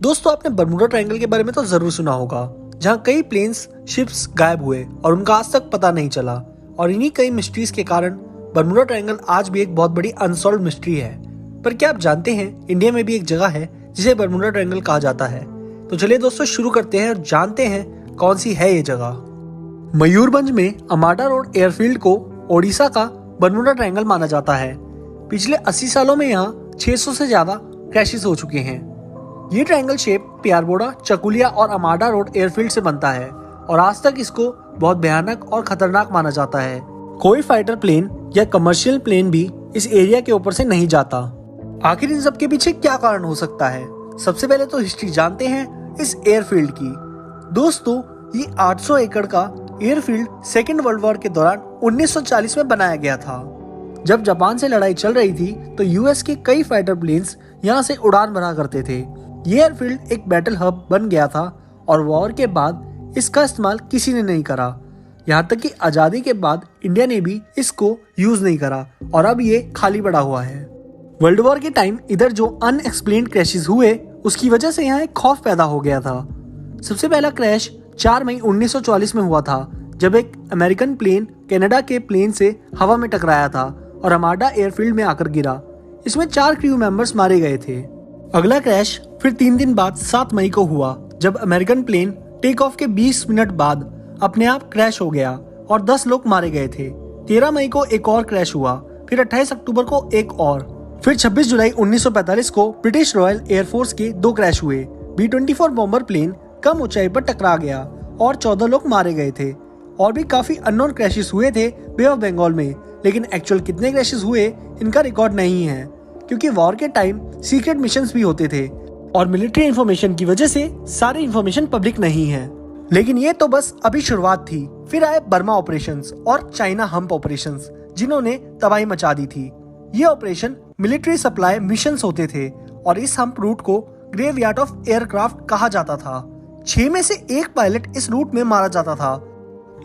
दोस्तों आपने Bermuda triangle के बारे में तो जरूर सुना होगा, जहाँ कई प्लेन्स शिप्स गायब हुए और उनका आज तक पता नहीं चला। और इन्हीं कई मिस्ट्रीज के कारण बर्मुडा ट्रायंगल आज भी एक बहुत बड़ी अनसॉल्व मिस्ट्री है। पर क्या आप जानते हैं इंडिया में भी एक जगह है जिसे बर्मुडा ट्रायंगल कहा जाता है। तो चलिए दोस्तों शुरू करते हैं और जानते हैं कौन सी है ये जगह। मयूरभंज में अमाडा रोड एयरफील्ड को ओडिशा का बर्मुडा ट्रायंगल माना जाता है। पिछले 80 सालों में यहाँ 600 से ज्यादा क्रैशेस हो चुके हैं। ये ट्रायंगल शेप प्यारबोड़ा, चकुलिया और अमाडा रोड एयरफील्ड से बनता है और आज तक इसको बहुत भयानक और खतरनाक माना जाता है। कोई फाइटर प्लेन या कमर्शियल प्लेन भी इस एरिया के ऊपर से नहीं जाता। आखिर इन सब के पीछे क्या कारण हो सकता है? सबसे पहले तो हिस्ट्री जानते हैं इस एयरफील्ड की। दोस्तों ये 800 एकड़ का एयरफील्ड सेकेंड वर्ल्ड वॉर के दौरान 1940 में बनाया गया था। जब जापान से लड़ाई चल रही थी तो यूएस के कई फाइटर प्लेन्स यहाँ से उड़ान भरा करते थे। ये एयरफील्ड एक बैटल हब बन गया था और वॉर के बाद इसका इस्तेमाल किसी ने नहीं करा। यहाँ तक कि आजादी के बाद इंडिया ने भी इसको यूज नहीं करा और अब ये खाली पड़ा हुआ है। वर्ल्ड वॉर के टाइम इधर जो अनएक्सप्लेन्ड क्रैशेस हुए उसकी वजह से यहाँ एक खौफ पैदा हो गया था। सबसे पहला क्रैश 4 मई 1944 में हुआ था, जब एक अमेरिकन प्लेन कनाडा के प्लेन से हवा में टकराया था और अमाडा एयरफील्ड में आकर गिरा। इसमें 4 क्रू मेंबर्स मारे गए थे। अगला क्रैश फिर 3 दिन बाद 7 मई को हुआ, जब अमेरिकन प्लेन टेक ऑफ के 20 मिनट बाद अपने आप क्रैश हो गया और 10 लोग मारे गए थे। 13 मई को एक और क्रैश हुआ, फिर 28 अक्टूबर को एक और, फिर 26 जुलाई 1945 को ब्रिटिश रॉयल एयरफोर्स के 2 क्रैश हुए। B-24 बॉम्बर प्लेन कम ऊंचाई पर टकरा गया और 14 लोग मारे गए थे। और भी काफी अननोन क्रैशेस हुए थे बे ऑफ बंगाल में, लेकिन एक्चुअल कितने क्रैशेस हुए इनका रिकॉर्ड नहीं है, क्योंकि वॉर के टाइम सीक्रेट मिशंस भी होते थे और मिलिट्री इंफॉर्मेशन की वजह से सारी इंफॉर्मेशन पब्लिक नहीं है। लेकिन ये तो बस अभी शुरुआत थी। फिर आए बर्मा ऑपरेशंस और चाइना हम्प ऑपरेशंस, जिन्होंने तबाही मचा दी थी। ये ऑपरेशन मिलिट्री सप्लाई मिशंस होते थे और इस हम्प रूट को ग्रेवयार्ड ऑफ एयरक्राफ्ट कहा जाता था। 6 में से 1 पायलट इस रूट में मारा जाता था।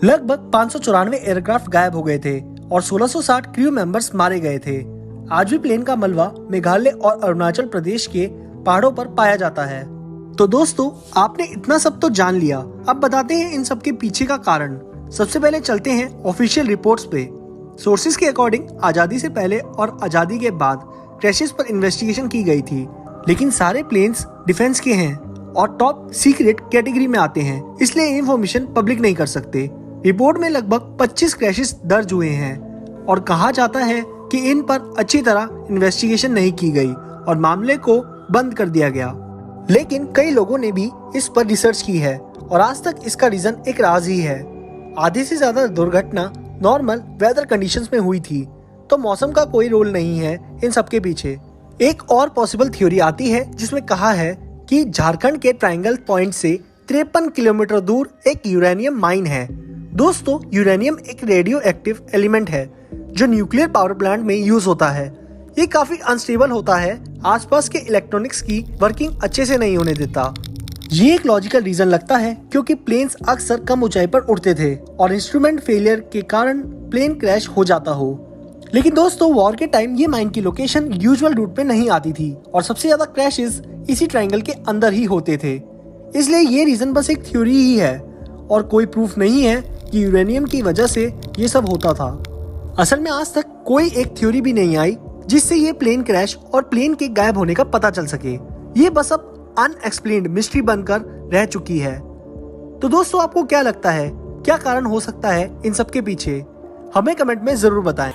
लगभग 594 एयरक्राफ्ट गायब हो गए थे और 1660 क्रू मेंबर्स मारे गए थे। आज भी प्लेन का मलबा मेघालय और अरुणाचल प्रदेश के पहाड़ों पर पाया जाता है। तो दोस्तों आपने इतना सब तो जान लिया, अब बताते हैं इन सब के पीछे का कारण। सबसे पहले चलते हैं ऑफिशियल रिपोर्ट्स पे। सोर्सेज के अकॉर्डिंग आजादी से पहले और आजादी के बाद क्रैशेस पर इन्वेस्टिगेशन की गई थी, लेकिन सारे प्लेन्स डिफेंस के हैं और टॉप सीक्रेट कैटेगरी में आते हैं, इसलिए इन्फॉर्मेशन पब्लिक नहीं कर सकते। रिपोर्ट में लगभग 25 क्रैशेस दर्ज हुए हैं और कहा जाता है कि इन पर अच्छी तरह इन्वेस्टिगेशन नहीं की गई और मामले को बंद कर दिया गया। लेकिन कई लोगों ने भी इस पर रिसर्च की है और आज तक इसका रीजन एक राज ही है। आधे से ज्यादा दुर्घटना नॉर्मल वेदर कंडीशंस में हुई थी, तो मौसम का कोई रोल नहीं है इन सब के पीछे। एक और पॉसिबल थ्योरी आती है जिसमें कहा है कि झारखंड के ट्रायंगल पॉइंट से 53 किलोमीटर दूर एक यूरेनियम माइन है। दोस्तों यूरेनियम एक रेडियो एक्टिव एलिमेंट है जो न्यूक्लियर पावर प्लांट में यूज होता है। ये काफी अनस्टेबल होता है, आसपास के इलेक्ट्रॉनिक्स की वर्किंग अच्छे से नहीं होने देता। ये एक लॉजिकल रीजन लगता है क्योंकि प्लेन्स अक्सर कम ऊंचाई पर उड़ते थे और इंस्ट्रूमेंट फेलियर के कारण प्लेन क्रैश हो जाता हो। लेकिन दोस्तों वॉर के टाइम ये माइन की लोकेशन यूजुअल रूट पे नहीं आती थी और सबसे ज्यादा क्रैशेस इसी ट्रायंगल के अंदर ही होते थे। इसलिए ये रीजन बस एक थ्योरी ही है और कोई प्रूफ नहीं है कि यूरेनियम की वजह से ये सब होता था। असल में आज तक कोई एक थ्योरी भी नहीं आई जिससे ये प्लेन क्रैश और प्लेन के गायब होने का पता चल सके। ये बस अब अनएक्सप्लेन्ड मिस्ट्री बनकर रह चुकी है। तो दोस्तों आपको क्या लगता है, क्या कारण हो सकता है इन सब के पीछे? हमें कमेंट में जरूर बताएं।